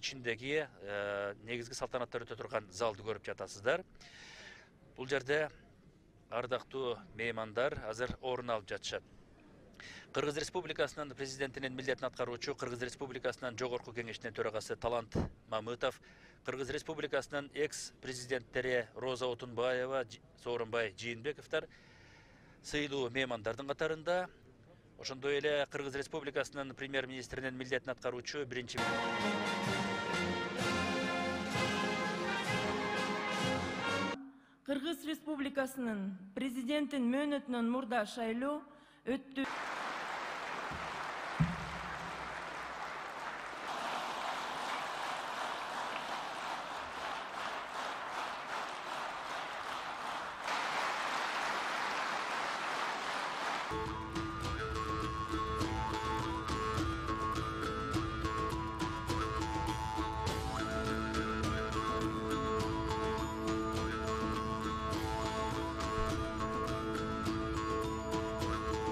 ичиндеги негизги салтанаттар өтө турган залды көрүп жатасыздар. Бул жерде ардактуу меймандар азыр орун алып жатышат. Кыргыз Республикасынын президентинин милдетин аткаруучу Кыргыз Республикасынын жогорку кеңешинин төрагасы Талант Мамытов, Кыргыз Республикасынын экс-президенттери Роза Отунбаева, Сооронбай Жээнбековдор сыйлуу меймандардын катарында. Ошондой эле Кыргыз Республикасынын премьер-министринин милдетин аткаруучу биринчи Кыргыз Республикасынын президентин мөөнөтүнөн мурда шайлоо өттү.